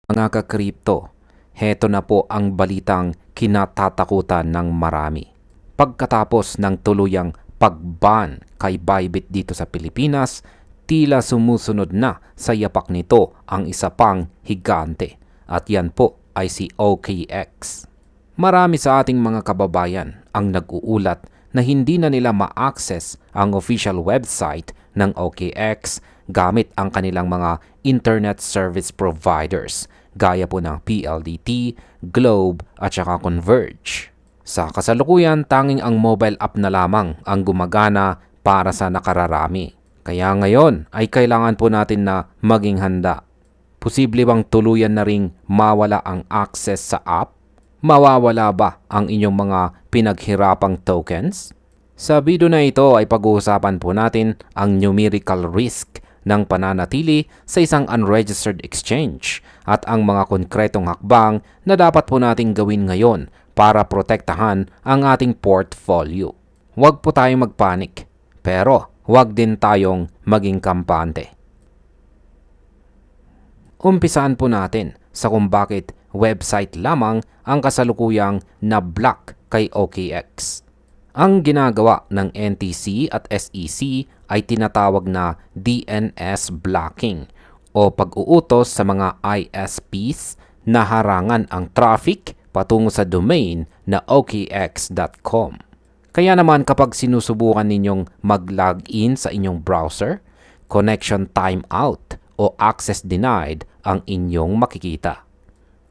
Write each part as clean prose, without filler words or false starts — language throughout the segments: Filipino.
Mga ka-crypto, heto na po ang balitang kinatatakutan ng marami. Pagkatapos ng tuluyang pag-ban kay Bybit dito sa Pilipinas, tila sumusunod na sa yapak nito ang isa pang higante. At yan po ay si OKX. Marami sa ating mga kababayan ang nag-uulat na hindi na nila ma-access ang official website ng OKX gamit ang kanilang mga internet service providers gaya po ng PLDT, Globe at saka Converge. Sa kasalukuyan, tanging ang mobile app na lamang ang gumagana para sa nakararami. Kaya ngayon ay kailangan po natin na maging handa. Posible bang tuluyan na ring mawala ang access sa app? Mawawala ba ang inyong mga pinaghirapang tokens? Sa video na ito ay pag-uusapan po natin ang numerical risk ng pananatili sa isang unregistered exchange at ang mga konkretong hakbang na dapat po nating gawin ngayon para protektahan ang ating portfolio. Huwag po tayong magpanik, pero huwag din tayong maging kampante. Umpisaan po natin sa kung bakit website lamang ang kasalukuyang na-block kay OKX. Ang ginagawa ng NTC at SEC ay tinatawag na DNS blocking o pag-uutos sa mga ISPs na harangan ang traffic patungo sa domain na okx.com. Kaya naman kapag sinusubukan ninyong mag-login sa inyong browser, connection timeout o access denied ang inyong makikita.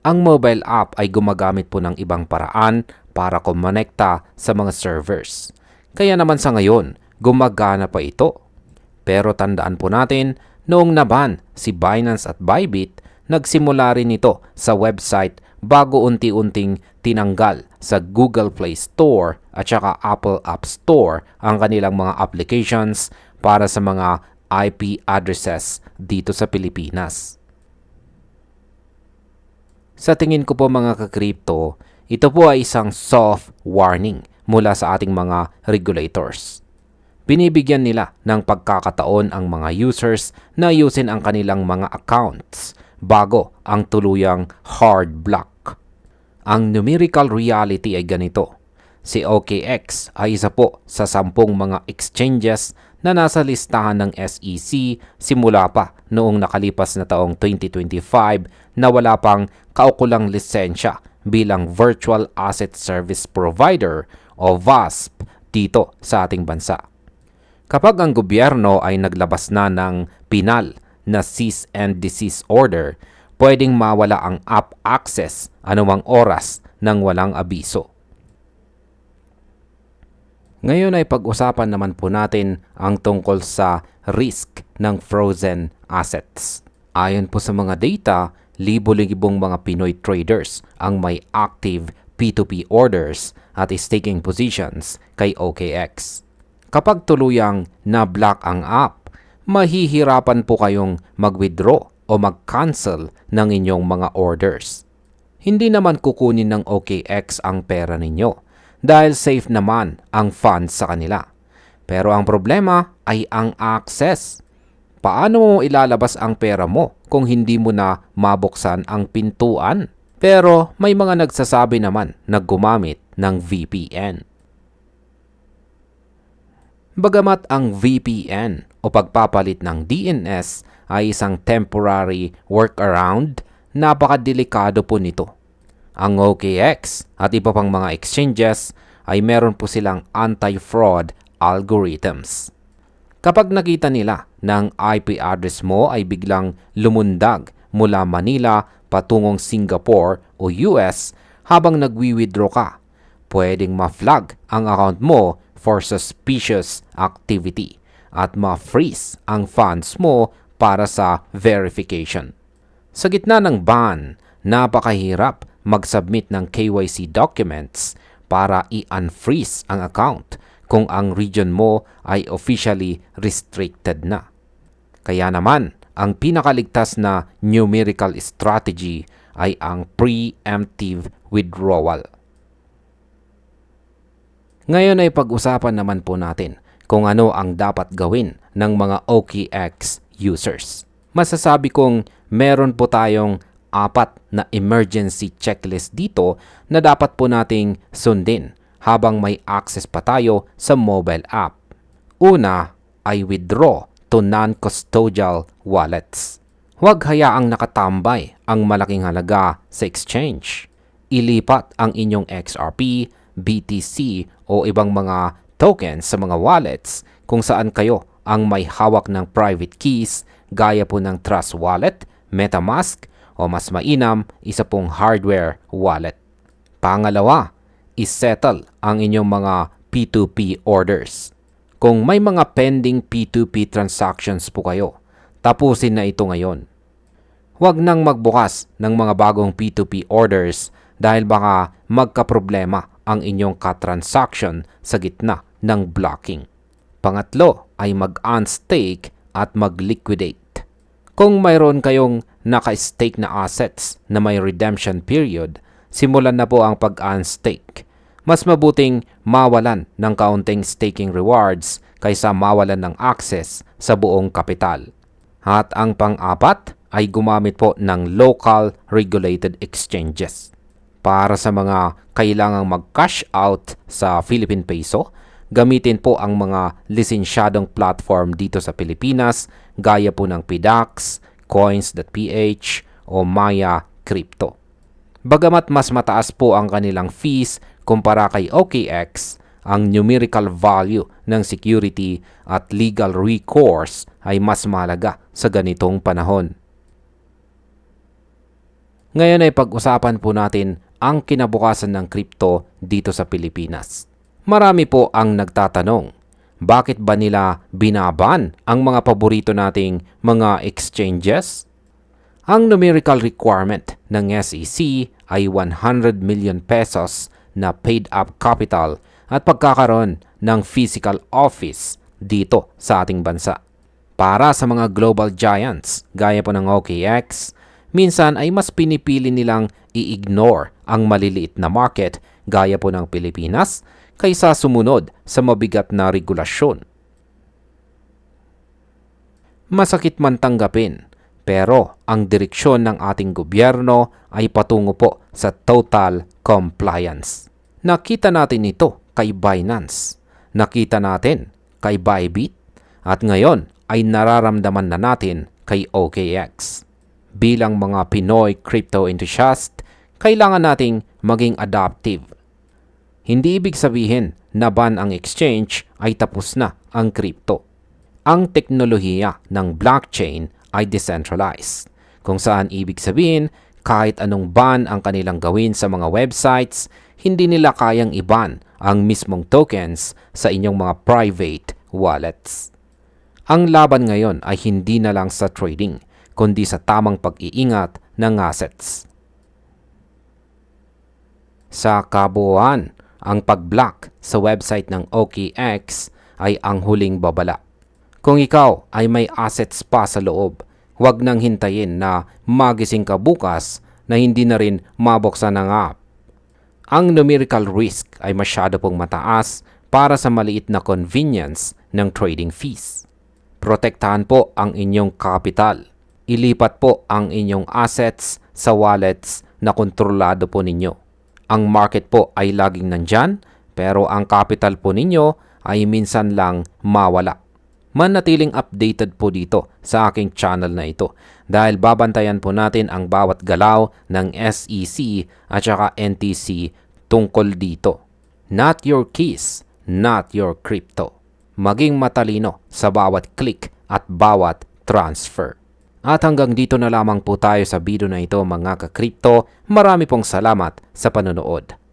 Ang mobile app ay gumagamit po ng ibang paraan para kumonekta sa mga servers. Kaya naman sa ngayon, gumagana pa ito. Pero tandaan po natin, noong naban si Binance at Bybit, nagsimula rin ito sa website bago unti-unting tinanggal sa Google Play Store at saka Apple App Store ang kanilang mga applications para sa mga IP addresses dito sa Pilipinas. Sa tingin ko po mga ka-crypto, ito po ay isang soft warning mula sa ating mga regulators. Binibigyan nila ng pagkakataon ang mga users na ayusin ang kanilang mga accounts bago ang tuluyang hard block. Ang numerical reality ay ganito. Si OKX ay isa po sa 10 mga exchanges na nasa listahan ng SEC simula pa noong nakalipas na taong 2025 na wala pang kaukulang lisensya bilang Virtual Asset Service Provider o VASP dito sa ating bansa. Kapag ang gobyerno ay naglabas na ng pinal na cease and desist order, pwedeng mawala ang app access anumang oras nang walang abiso. Ngayon ay pag-usapan naman po natin ang tungkol sa risk ng frozen assets. Ayon po sa mga data, libo-libong mga Pinoy traders ang may active P2P orders at staking positions kay OKX. Kapag tuluyang na-block ang app, mahihirapan po kayong mag-withdraw o mag-cancel ng inyong mga orders. Hindi naman kukunin ng OKX ang pera ninyo dahil safe naman ang funds sa kanila. Pero ang problema ay ang access. Paano mo ilalabas ang pera mo kung hindi mo na mabuksan ang pintuan? Pero may mga nagsasabi naman na gumamit ng VPN. Bagamat ang VPN o pagpapalit ng DNS ay isang temporary workaround, napakadelikado po nito. Ang OKX at iba pang mga exchanges ay meron po silang anti-fraud algorithms. Kapag nakita nila na ang IP address mo ay biglang lumundag mula Manila patungong Singapore o US habang nagwi-withdraw ka, pwedeng ma-flag ang account mo for suspicious activity at ma-freeze ang funds mo para sa verification. Sa gitna ng ban, napakahirap mag-submit ng KYC documents para i-unfreeze ang account kung ang region mo ay officially restricted na. Kaya naman, ang pinakaligtas na numerical strategy ay ang preemptive withdrawal. Ngayon ay pag-usapan naman po natin kung ano ang dapat gawin ng mga OKX users. Masasabi kong meron po tayong apat na emergency checklist dito na dapat po nating sundin habang may access pa tayo sa mobile app. Una ay withdraw to non-custodial wallets. Huwag hayaang nakatambay ang malaking halaga sa exchange. Ilipat ang inyong XRP, BTC o ibang mga tokens sa mga wallets kung saan kayo ang may hawak ng private keys gaya po ng Trust Wallet, MetaMask o mas mainam, isa pong hardware wallet. Pangalawa, isettle ang inyong mga P2P orders. Kung may mga pending P2P transactions po kayo, tapusin na ito ngayon. Huwag nang magbukas ng mga bagong P2P orders dahil baka magkaproblema ang inyong katransaction sa gitna ng blocking. Pangatlo ay mag-unstake at mag-liquidate. Kung mayroon kayong naka-stake na assets na may redemption period, simulan na po ang pag-unstake. Mas mabuting mawalan ng kaunting staking rewards kaysa mawalan ng access sa buong kapital. At ang pang-apat ay gumamit po ng local regulated exchanges. Para sa mga kailangang mag-cash out sa Philippine Peso, gamitin po ang mga lisensyadong platform dito sa Pilipinas gaya po ng PDAX, Coins.ph o Maya Crypto. Bagamat mas mataas po ang kanilang fees kumpara kay OKX, ang numerical value ng security at legal recourse ay mas mahalaga sa ganitong panahon. Ngayon ay pag-usapan po natin ang kinabukasan ng crypto dito sa Pilipinas. Marami po ang nagtatanong, bakit ba nila binaban ang mga paborito nating mga exchanges? Ang numerical requirement ng SEC ay 100 million pesos na paid-up capital at pagkakaroon ng physical office dito sa ating bansa. Para sa mga global giants, gaya po ng OKX, minsan ay mas pinipili nilang i-ignore ang maliliit na market gaya po ng Pilipinas kaysa sumunod sa mabigat na regulasyon. Masakit man tanggapin, pero ang direksyon ng ating gobyerno ay patungo po sa total compliance. Nakita natin ito kay Binance, nakita natin kay Bybit, at ngayon ay nararamdaman na natin kay OKX. Bilang mga Pinoy crypto enthusiast, kailangan nating maging adaptive. Hindi ibig sabihin na ban ang exchange ay tapos na ang crypto. Ang teknolohiya ng blockchain ay decentralized, kung saan ibig sabihin kahit anong ban ang kanilang gawin sa mga websites, hindi nila kayang iban ang mismong tokens sa inyong mga private wallets. Ang laban ngayon ay hindi na lang sa trading, kundi sa tamang pag-iingat ng assets. Sa kabuuan, ang pag-block sa website ng OKX ay ang huling babala. Kung ikaw ay may assets pa sa loob, huwag nang hintayin na magising ka bukas na hindi na rin mabuksan ang app. Ang numerical risk ay masyado pong mataas para sa maliit na convenience ng trading fees. Protektahan po ang inyong capital. Ilipat po ang inyong assets sa wallets na kontrolado po ninyo. Ang market po ay laging nandyan, pero ang capital po ninyo ay minsan lang mawala. Manatiling updated po dito sa aking channel na ito dahil babantayan po natin ang bawat galaw ng SEC at saka NTC tungkol dito. Not your keys, not your crypto. Maging matalino sa bawat click at bawat transfer. At hanggang dito na lamang po tayo sa video na ito mga ka-crypto. Marami pong salamat sa panonood.